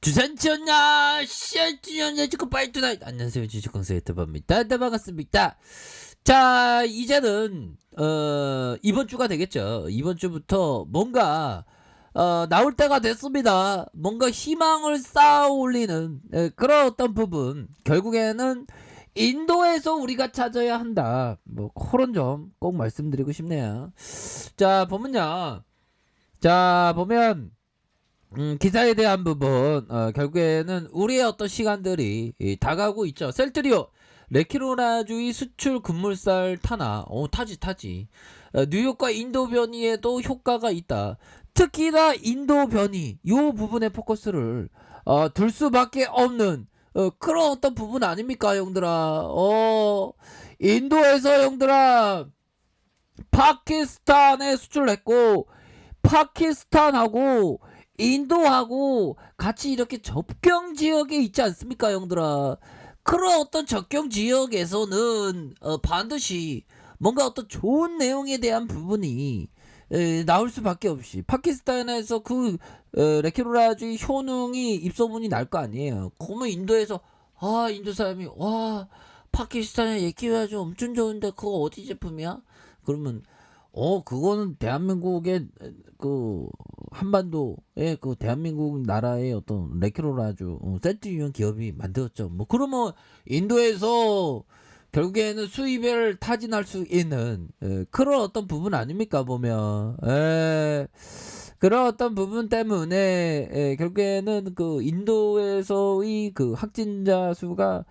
주산지었냐 씨앗지었냐 지금 파이트나잇. 안녕하세요, 주식강사 유튜버입니다. 네, 반갑습니다. 자, 이제는 이번 주가 되겠죠. 이번 주부터 뭔가 나올 때가 됐습니다. 뭔가 희망을 쌓아 올리는 그런 어떤 부분, 결국에는 인도에서 우리가 찾아야 한다, 뭐 그런 점 꼭 말씀드리고 싶네요. 자, 보면요. 자, 보면 기사에 대한 부분, 결국에는 우리의 어떤 시간들이 다가오고 있죠. 셀트리오 레키로나주의 수출 급물살 타나, 타지. 뉴욕과 인도 변이에도 효과가 있다. 특히나 인도 변이 요 부분에 포커스를 둘 수밖에 없는 그런 어떤 부분 아닙니까, 형들아? 인도에서 형들아 파키스탄에 수출했고, 파키스탄하고 인도하고 같이 이렇게 접경 지역에 있지 않습니까, 형들아? 그런 어떤 접경 지역에서는 반드시 뭔가 어떤 좋은 내용에 대한 부분이 나올 수밖에 없이, 파키스탄에서 그 레키로라주의 효능이 입소문이 날 거 아니에요. 그러면 인도에서 인도 사람이 파키스탄의 레키로라주 엄청 좋은데 그거 어디 제품이야? 그러면 그거는 대한민국의 그 한반도의 그 대한민국 나라의 어떤 레키로라주 세트유형 기업이 만들었죠. 뭐 그러면 인도에서 결국에는 수입을 타진할 수 있는 그런 어떤 부분 아닙니까, 보면. 그런 어떤 부분 때문에 결국에는 그 인도에서의 그 확진자 수가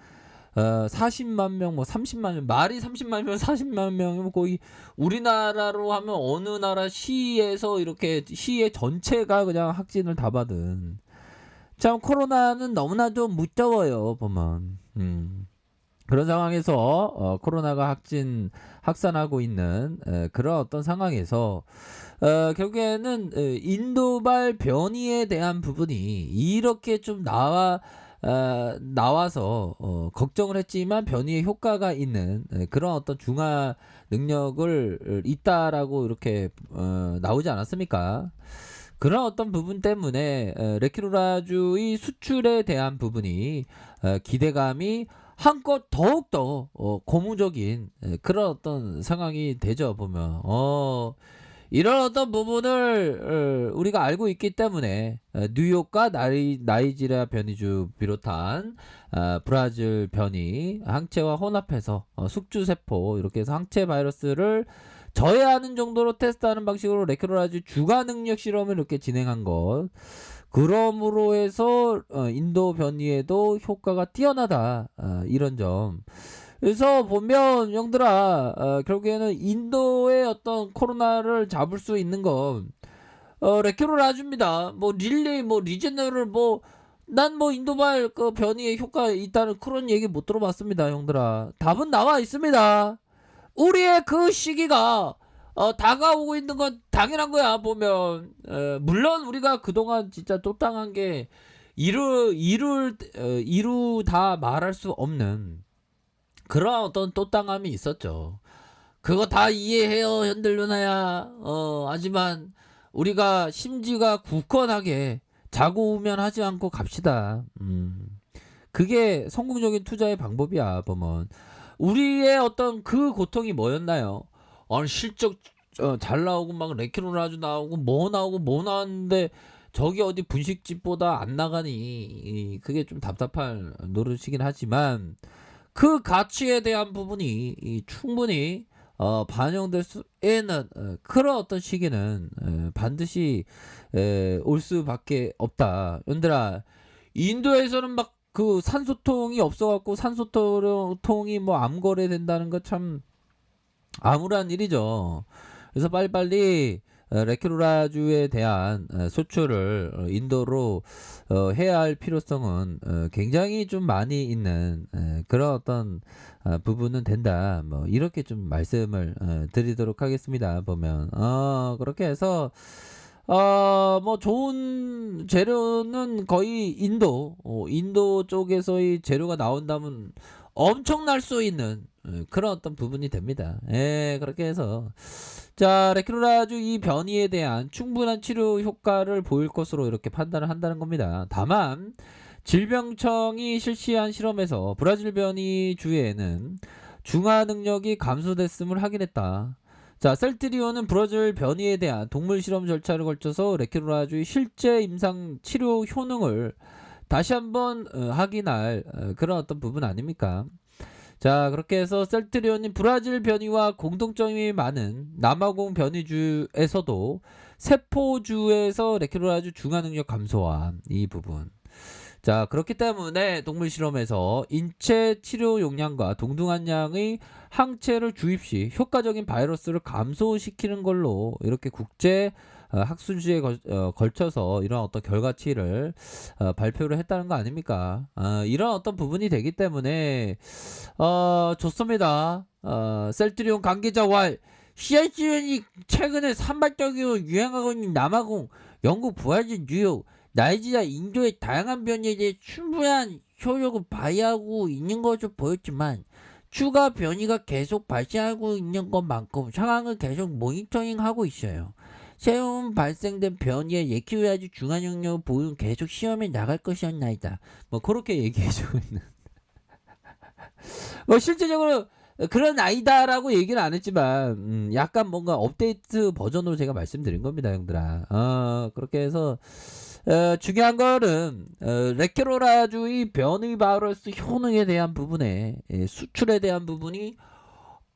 40만 명, 뭐 30만 명, 말이 30만 명, 40만 명이면 거의 우리나라로 하면 어느 나라 시에서 이렇게 시의 전체가 그냥 확진을 다 받은. 참 코로나는 너무나도 무서워요, 보면. 그런 상황에서 코로나가 확산하고 있는 그런 어떤 상황에서 결국에는 인도발 변이에 대한 부분이 이렇게 좀 나와서 걱정을 했지만 변이의 효과가 있는 그런 어떤 중화 능력을 있다라고 이렇게 나오지 않았습니까? 그런 어떤 부분 때문에 레키로라주의 수출에 대한 부분이 기대감이 한껏 더욱더 고무적인 그런 어떤 상황이 되죠, 보면. 이런 어떤 부분을 우리가 알고 있기 때문에 뉴욕과 나이지리아 변이주 비롯한 브라질 변이 항체와 혼합해서 숙주세포 이렇게 해서 항체 바이러스를 저해하는 정도로 테스트하는 방식으로 레키로라주 주가 능력 실험을 이렇게 진행한 것, 그러므로 해서 인도 변이에도 효과가 뛰어나다, 이런 점. 그래서 보면 형들아, 결국에는 인도의 어떤 코로나를 잡을 수 있는 건 레키로라주입니다. 뭐 릴리, 뭐 리제너를, 뭐 난 뭐 인도발 그 변이에 효과 있다는 그런 얘기 못 들어봤습니다, 형들아. 답은 나와 있습니다. 우리의 그 시기가 다가오고 있는 건 당연한 거야, 보면. 물론 우리가 그동안 진짜 또 당한 게 이루 다 말할 수 없는 그런 어떤 또 당함이 있었죠. 그거 다 이해해요, 현들 누나야. 하지만 우리가 심지가 굳건하게 자고 우면 하지 않고 갑시다. 그게 성공적인 투자의 방법이야, 보면. 우리의 어떤 그 고통이 뭐였나요? 아니, 실적 잘 나오고 막 레키로나주 나오고 뭐 나왔는데 저기 어디 분식집보다 안 나가니, 그게 좀 답답할 노릇이긴 하지만 그 가치에 대한 부분이 충분히 반영될 수 있는 그런 어떤 시기는 반드시 올 수밖에 없다. 연들아, 인도에서는 막 그 산소통이 없어갖고 산소통이 뭐 암거래 된다는 거 참 암울한 일이죠. 그래서 빨리빨리 레키로라주에 대한 수출을 인도로 해야 할 필요성은 굉장히 좀 많이 있는 그런 어떤 부분은 된다, 뭐 이렇게 좀 말씀을 드리도록 하겠습니다. 보면 그렇게 해서 뭐 좋은 재료는 거의 인도 쪽에서의 재료가 나온다면 엄청날 수 있는 그런 어떤 부분이 됩니다. 예, 그렇게 해서 자, 레큐노라주 이 변이에 대한 충분한 치료 효과를 보일 것으로 이렇게 판단을 한다는 겁니다. 다만 질병청이 실시한 실험에서 브라질 변이 주에는 중화 능력이 감소됐음을 확인했다. 자, 셀트리온은 브라질 변이에 대한 동물 실험 절차를 거쳐서 레큐노라주의 실제 임상 치료 효능을 다시 한번 확인할 그런 어떤 부분 아닙니까? 자, 그렇게 해서 셀트리온이 브라질 변이와 공통점이 많은 남아공 변이주에서도 세포주에서 레큐노라주 중화 능력 감소와 이 부분. 자, 그렇기 때문에 동물 실험에서 인체 치료 용량과 동등한 양의 항체를 주입 시 효과적인 바이러스를 감소시키는 걸로 이렇게 국제 학술지에 걸쳐서 이런 어떤 결과치를 발표를 했다는 거 아닙니까? 이런 어떤 부분이 되기 때문에 좋습니다. 셀트리온 관계자 왈 CRCN이 최근에 산발적으로 유행하고 있는 남아공, 영국, 브라질, 뉴욕, 나이지리아, 인도의 다양한 변이에 대해 충분한 효력을 발휘하고 있는 것으로 보였지만 추가 변이가 계속 발생하고 있는 것만큼 상황을 계속 모니터링하고 있어요. 새로운 발생된 변이의 레큐노라주 중화 영역을 보이는 계속 시험에 나갈 것이었나이다. 뭐 그렇게 얘기해주고 있는. 뭐 실제적으로 그런 아이다라고 얘기는 안 했지만 약간 뭔가 업데이트 버전으로 제가 말씀드린 겁니다, 형들아. 그렇게 해서 중요한 거는 레케로라주의 변이 바이러스 효능에 대한 부분에 수출에 대한 부분이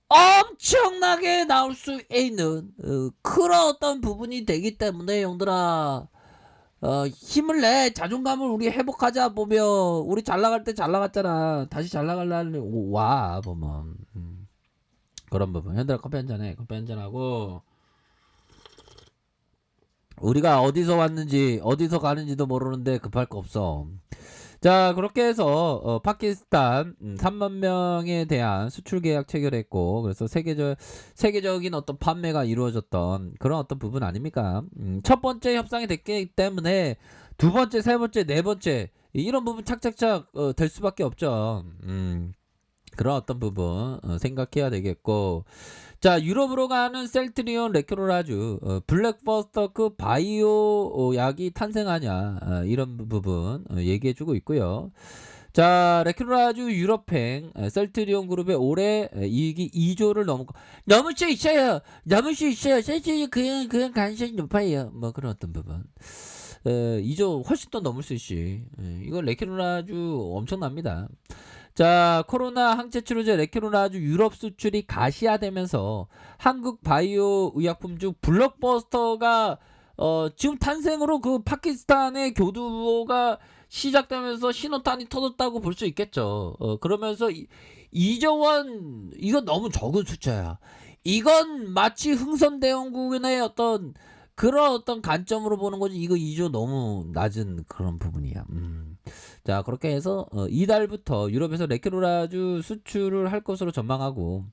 엄청나게 나올 수 있는 그런 어떤 부분이 되기 때문에 형들아 힘을 내 자존감을 우리 회복하자. 보면 우리 잘 나갈 때 잘 나갔잖아. 다시 잘 나가려면 와 보면 그런 부분. 형들아 커피 한잔해. 커피 한잔하고 우리가 어디서 왔는지 어디서 가는지도 모르는데 급할 거 없어. 자, 그렇게 해서 파키스탄 3만 명에 대한 수출 계약 체결했고, 그래서 세계적인 어떤 판매가 이루어졌던 그런 어떤 부분 아닙니까? 첫 번째 협상이 됐기 때문에 두 번째, 세 번째, 네 번째 이런 부분 착착착 될 수밖에 없죠. 그런 어떤 부분 생각해야 되겠고, 자, 유럽으로 가는 셀트리온 레큐노라주 블랙버스터급 바이오 약이 탄생하냐 이런 부분 얘기해주고 있고요. 자, 레큐노라주 유럽행 셀트리온 그룹의 올해 이익이 2조를 넘을 수 있어요. 넘을 수 있어요. 셀트리온 그냥 가능성이 높아요. 뭐 그런 어떤 부분. 2조 훨씬 더 넘을 수 있지. 이거 레큐노라주 엄청납니다. 자, 코로나 항체 치료제 레큐노라주 유럽 수출이 가시화되면서 한국 바이오 의약품주 블록버스터가 지금 탄생으로 그 파키스탄의 교두보가 시작되면서 신호탄이 터졌다고 볼 수 있겠죠. 그러면서 2조 원 이거 너무 적은 숫자야. 이건 마치 흥선대원군의 어떤 그런 어떤 관점으로 보는 거지. 이거 2조 너무 낮은 그런 부분이야. 자, 그렇게 해서 이달부터 유럽에서 레큐노라주 수출을 할 것으로 전망하고,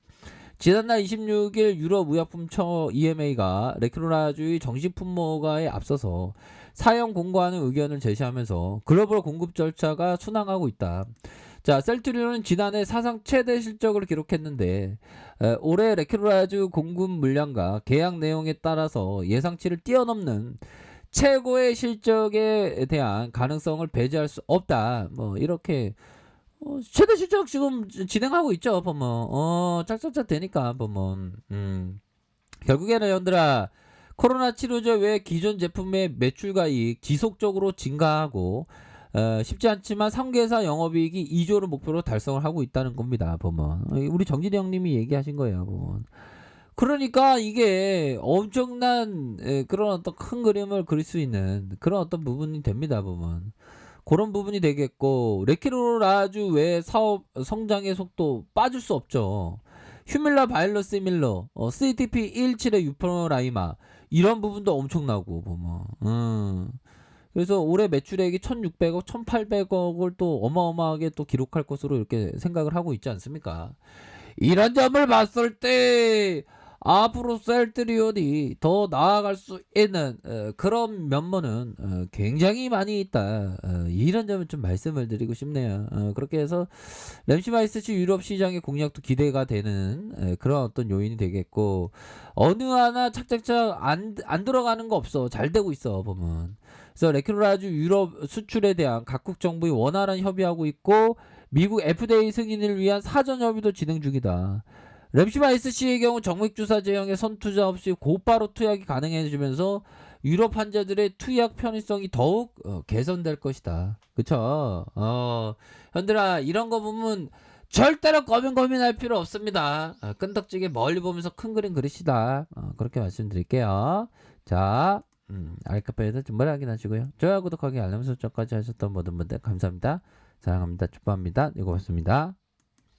지난달 26일 유럽의약품처 EMA가 레큐노라주의 정식 품목화에 앞서서 사용 공고하는 의견을 제시하면서 글로벌 공급 절차가 순항하고 있다. 자, 셀트리온은 지난해 사상 최대 실적을 기록했는데 올해 레큐노라주 공급 물량과 계약 내용에 따라서 예상치를 뛰어넘는 최고의 실적에 대한 가능성을 배제할 수 없다. 뭐 이렇게 최대 실적 지금 진행하고 있죠. 보면 짝짝짝 되니까 보면 결국에는 여러분들아 코로나 치료제 외 기존 제품의 매출과 이익 지속적으로 증가하고 쉽지 않지만 3개사 영업이익이 2조를 목표로 달성을 하고 있다는 겁니다. 보면 우리 정진이 형님이 얘기하신 거예요. 보면 그러니까 이게 엄청난 그런 어떤 큰 그림을 그릴 수 있는 그런 어떤 부분이 됩니다. 보면 그런 부분이 되겠고, 레키노라주 외 사업 성장의 속도 빠질 수 없죠. 휴밀라 바이러시밀러 CTP 117의 유포라이마 이런 부분도 엄청나고 보면 그래서 올해 매출액이 1600억 1800억을 또 어마어마하게 또 기록할 것으로 이렇게 생각을 하고 있지 않습니까? 이런 점을 봤을 때 앞으로 셀트리온이 더 나아갈 수 있는 그런 면모는 굉장히 많이 있다. 이런 점을 좀 말씀을 드리고 싶네요. 그렇게 해서 램시마이스치 유럽 시장의 공략도 기대가 되는 그런 어떤 요인이 되겠고, 어느 하나 착착착 안 들어가는 거 없어. 잘 되고 있어 보면. 그래서 레큐라주 유럽 수출에 대한 각국 정부의 원활한 협의하고 있고, 미국 FDA 승인을 위한 사전 협의도 진행 중이다. 램시마 SC의 경우 정맥주사 제형의 선투자 없이 곧바로 투약이 가능해지면서 유럽 환자들의 투약 편의성이 더욱 개선될 것이다. 그쵸? 현들아, 이런 거 보면 절대로 고민할 필요 없습니다. 끈덕지게 멀리 보면서 큰 그림 그리시다. 그렇게 말씀드릴게요. 자, 알카페에서 정말 확인하시고요. 좋아요, 구독하기, 알람 설정까지 하셨던 모든 분들 감사합니다. 사랑합니다. 축복합니다. 네, 고맙습니다.